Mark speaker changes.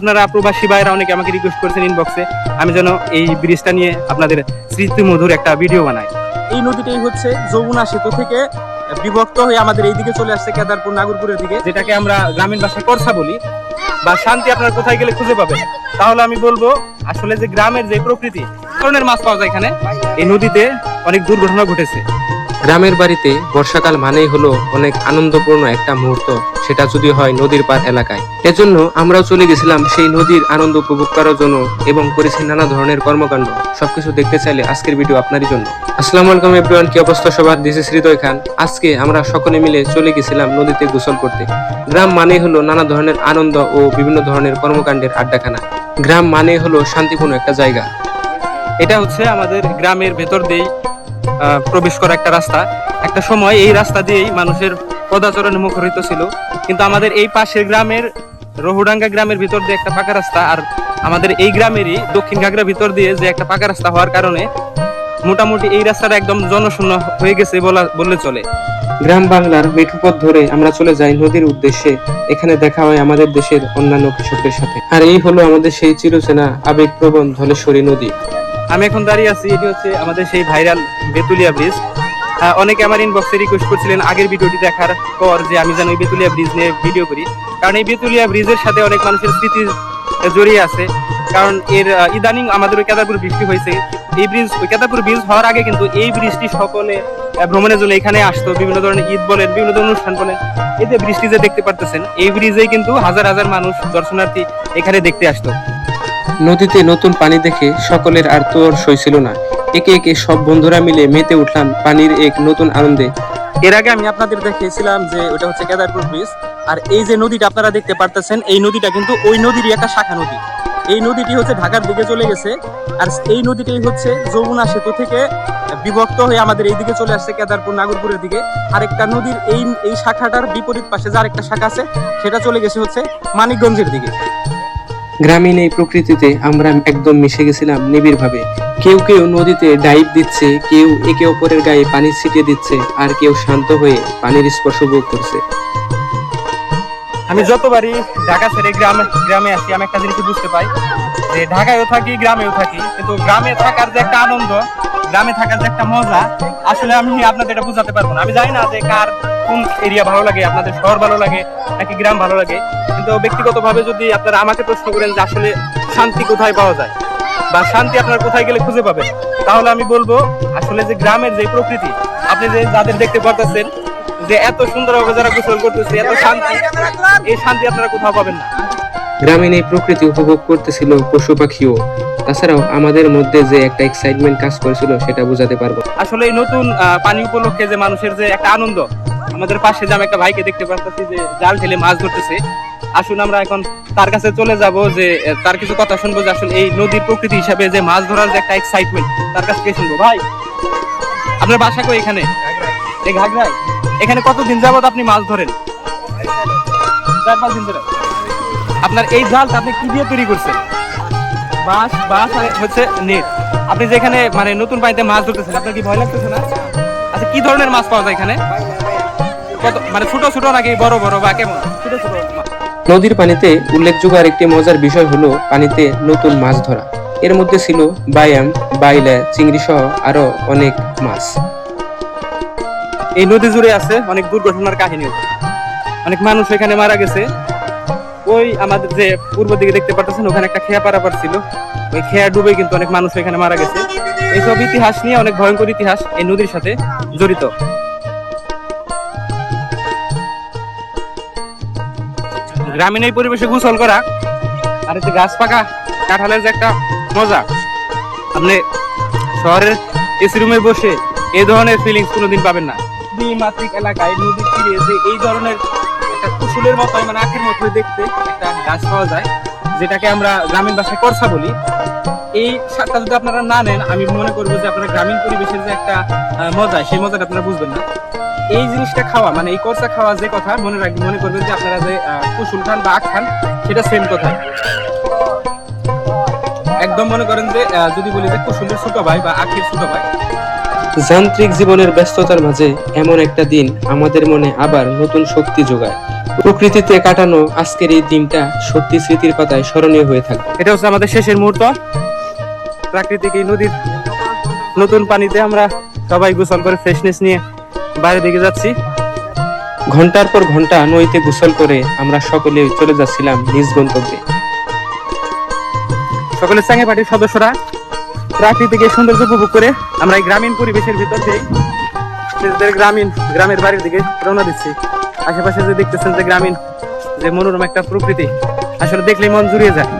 Speaker 1: আপনারা প্রবাসী ভাইরা অনেকে আমাকে রিকোয়েস্ট করেছেন ইনবক্সে আমি যেন এই ব্রিজটা নিয়ে আপনাদের স্মৃতিমধুর একটা ভিডিও বানাই। এই নদীটাই হচ্ছে যমুনা সেতু থেকে বিভক্ত হয়ে আমাদের এইদিকে চলে আসছে কেদারপুর নাগরপুরের দিকে, যেটাকে আমরা গ্রামীণ ভাষায় করসা বলি বা শান্তি আপনারা কোথায় গেলে খুঁজে পাবেন। তাহলে আমি বলবো আসলে যে গ্রামের যে প্রকৃতি ধরনের মাছ পাওয়া যায় এখানে, এই নদীতে অনেক দুর্ঘটনা ঘটেছে।
Speaker 2: গ্রামের বাড়িতে বর্ষাকাল মানেই হলো অনেক আনন্দপূর্ণ একটা মুহূর্ত, সেটা যদি হয় নদীর পার এলাকায়। এজন্য আমরাও চলে গেছিলাম সেই নদীর আনন্দ উপভোগ করার জন্য এবং করেছি নানা ধরনের কর্মকাণ্ড। সবকিছু দেখতে চাইলে আজকের ভিডিও আপনারই জন্য। আসসালামু আলাইকুম এভরিওয়ান, কি অবস্থা সবার? This is Hridoy Khan. আজকে আমরা সকলে মিলে চলে গেছিলাম নদীতে গোসল করতে। গ্রাম মানেই হলো নানা ধরনের আনন্দ ও বিভিন্ন ধরনের কর্মকাণ্ডের আড্ডাখানা। গ্রাম মানেই হলো শান্তিপূর্ণ একটা জায়গা।
Speaker 1: এটা হচ্ছে আমাদের গ্রামের ভেতর দিয়েই প্রবেশ করা একটা রাস্তা। একটা সময় এই রাস্তা দিয়েই মানুষের পদাচরণে মুখরিত ছিল, কিন্তু আমাদের এই পাশের গ্রামের রহুডাঙ্গা গ্রামের ভিতর দিয়ে একটা পাকা রাস্তা, আর আমাদের এই গ্রামেরই দক্ষিণ ঘাগড়া ভিতর দিয়ে যে একটা পাকা রাস্তা হওয়ার কারণে মোটামুটি এই রাস্তাটা একদম জনশূন্য হয়ে গেছে বললে চলে।
Speaker 2: গ্রাম বাংলার মেঠোপথ ধরে আমরা চলে যাই নদীর উদ্দেশ্যে। এখানে দেখা হয় আমাদের দেশের অন্যান্য কৃষকদের সাথে। আর এই হলো আমাদের সেই চিরচেনা আবেগপ্রবণ ধলেশ্বরী নদী।
Speaker 1: আমি এখন দাঁড়িয়ে আছি, এটি হচ্ছে আমাদের সেই ভাইরাল বেতুলিয়া ব্রিজ। অনেকে আমার ইনবক্সে রিকোয়েস্ট করছিলেন আগের ভিডিওটি দেখার পর যে আমি যেন এই বেতুলিয়া ব্রিজ নিয়ে ভিডিও করি, কারণ এই বেতুলিয়া ব্রিজের সাথে অনেক মানুষের স্মৃতি জড়িয়ে আছে। কারণ এর ইদানিং আমাদের ওই কেদারপুর বৃষ্টি হয়েছে। এই ব্রিজ ওই কেদারপুর ব্রিজ হওয়ার আগে কিন্তু এই ব্রিজটি সকলে ভ্রমণের জন্য এখানে আসতো, বিভিন্ন ধরনের ঈদ বলেন, বিভিন্ন ধরনের অনুষ্ঠান বলেন। এই যে ব্রিজটি যে দেখতে পারতেছেন, এই ব্রিজেই কিন্তু হাজার হাজার মানুষ দর্শনার্থী এখানে দেখতে আসতো।
Speaker 2: নদীতে নতুন পানি দেখে সকলের আর তোর সই ছিল না। একে একে সব বন্ধুরা মিলে মেতে উঠলাম পানির এক নতুন আনন্দে।
Speaker 1: এর আগে আমি আপনাদের দেখিয়েছিলাম যে ওটা হচ্ছে কেদারপুর ব্রিজ, আর এই যে নদীটা আপনারা দেখতে পারতেছেন, এই নদীটা কিন্তু ওই নদীরই একটা শাখা নদী। এই নদীটি হচ্ছে ঢাকার দিকে চলে গেছে, আর এই নদীটাই হচ্ছে যমুনা সেতু থেকে বিভক্ত হয়ে আমাদের এই দিকে চলে আসছে কেদারপুর নাগরপুরের দিকে। আরেকটা নদীর এই শাখাটার বিপরীত পাশে যে আরেকটা শাখা আছে, সেটা চলে গেছে হচ্ছে মানিকগঞ্জের দিকে।
Speaker 2: গ্রামীণ এই প্রকৃতিতে আমরা একদম মিশে গেছিলাম নিবিড় ভাবে। কেউ কেউ নদীতে ডাইভ দিচ্ছে, কেউ একে অপরের গায়ে পানি ছিটিয়ে দিচ্ছে, আর কেউ শান্ত হয়ে পানির স্পর্শ ভোগ করছে।
Speaker 1: আমি যতবারই ঢাকা ছেড়ে গ্রামে আসি, আমি একটা জিনিস বুঝতে পাই যে ঢাকায়ও থাকি, গ্রামেও থাকি, কিন্তু গ্রামে থাকার যে একটা আনন্দ, গ্রামে থাকার যে একটা মজা, আসলে আমি আপনাদের এটা বুঝাতে পারবো না। আমি জানি না যে কার কোন এরিয়া ভালো লাগে, আপনাদের শহর ভালো লাগে নাকি গ্রাম ভালো লাগে, কিন্তু ব্যক্তিগতভাবে যদি আপনারা আমাকে প্রশ্ন করেন যে আসলে শান্তি কোথায় পাওয়া যায় বা শান্তি আপনারা কোথায় গেলে খুঁজে পাবেন, তাহলে আমি বলবো আসলে যে গ্রামের যে প্রকৃতি, আপনি যে যাদের দেখতে পারতেছেন যে এত সুন্দরভাবে যারা গোসল করতেছে, এত শান্তি, এই শান্তি আপনারা কোথাও পাবেন না।
Speaker 2: গ্রামীণ এই প্রকৃতি উপভোগ করতেছিল পশু পাখিও। তাছাড়াও আমাদের মধ্যে যে একটা এক্সাইটমেন্ট কাজ করেছিল সেটা বোঝাতে পারবো।
Speaker 1: আসলে এই নতুন পানি উপলক্ষে যে মানুষের যে একটা আনন্দ, আমাদের পাশে যে আমি একটা ভাইকে দেখতে পাচ্ছি যে জাল ঢেলে মাছ ধরতেছে। আসুন আমরা এখন তার কাছে চলে যাব, যে তার কিছু কথা শুনবো যে আসলে এই নদীর প্রকৃতি হিসাবে যে মাছ ধরার যে একটা এক্সাইটমেন্ট, তার কাছ থেকে শুনবো। ভাই, আপনার বাসা কই? এখানে এই ঘাগড়ায়। এখানে কতদিন যাবত আপনি মাছ ধরেন? 4-5 দিন ধরে। আপনার এই জালটা আপনি কি দিয়ে তৈরি করছেন? বাঁশ আর হচ্ছে নেট। আপনি যেখানে মানে নতুন পানিতে মাছ ধরতেছেন, আপনার কি ভয় লাগতেছে না? আচ্ছা, কি ধরনের মাছ পাওয়া যায় এখানে? কত মানে ছোট ছোট নাকি বড় বড় বা কেমন? ছোট ছোট।
Speaker 2: নদীর পানিতে উল্লেখযোগ্য আরেকটি মজার বিষয় হলো পানিতে নতুন মাছ ধরা। এর মধ্যে ছিল বায়াম, বাইলা, চিংড়ি সহ আরো অনেক মাছ।
Speaker 1: এই নদী জুড়ে আছে অনেক দুর্ঘটনার কাহিনীও, অনেক মানুষ এখানে মারা গেছে। ওই আমাদের যে পূর্ব দিকে দেখতে পাচ্ছেন, ওখানে একটা খেয়া পারাপার ছিল, ওই খেয়া ডুবে কিন্তু অনেক মানুষ এখানে মারা গেছে। এইসব ইতিহাস নিয়ে অনেক ভয়ঙ্কর ইতিহাস এই নদীর সাথে জড়িত। গ্রামীণ এই পরিবেশে গোসল করা আর এই গাছ পাকা কাঁঠালের যে একটা মজা, আপনি শহরের এসি রুমে বসে এই ধরনের ফিলিংস কোনোদিন পাবেন না। দ্বিমাত্রিক এলাকায় নদীর তীরে যে এই ধরনের একটা কুসুলের মতো, মানে আখের মতো দেখতে একটা গাছ পাওয়া যায়, যেটাকে আমরা গ্রামীণ ভাষায় করসা বলি। এই স্বাদটা যদি আপনারা না নেন, আমি মনে করবো যে আপনারা গ্রামীণ পরিবেশের যে একটা মজা, সেই মজাটা আপনারা বুঝবেন না। এই জিনিসটা খাওয়া মানে এই করসা খাওয়া যে কথা মনে করবেন যে আপনারা যে কুসুল খান বা আখ খান, সেটা সেম কথা। একদম মনে করেন যে যদি বলি যে কুসুলের ছোট ভাই বা আখের ছোট ভাই,
Speaker 2: যান্ত্রিক জীবনের ব্যস্ততার মাঝে এমন একটা দিন আমাদের মনে আবার নতুন শক্তি যোগায়। প্রকৃতিতে কাটানো আজকের এই দিনটা সত্যি স্মৃতির পাতায় স্মরণীয় হয়ে থাকবে।
Speaker 1: এটা হচ্ছে আমাদের শেষের মুহূর্ত। প্রাকৃতিক এই নদীর নতুন পানিতে আমরা সবাই গোসল করে ফ্রেশনেস নিয়ে বাইরের দিকে যাচ্ছি।
Speaker 2: ঘন্টার পর ঘন্টা নদীতে গোসল করে আমরা সকলে চলে যাচ্ছিলাম নিজ গন্তব্যে।
Speaker 1: সকলের সঙ্গে পার্টির সদস্যরা প্রাকৃতিক এই সৌন্দর্য উপভোগ করে আমরা এই গ্রামীণ পরিবেশের ভিতর দিয়ে নিজেদের গ্রামের বাড়ির দিকে রওনা দিচ্ছি। আশেপাশে যে দেখতেছেন যে গ্রামীণ যে মনোরম একটা প্রকৃতি, আসলে দেখলেই মন জুড়িয়ে যায়।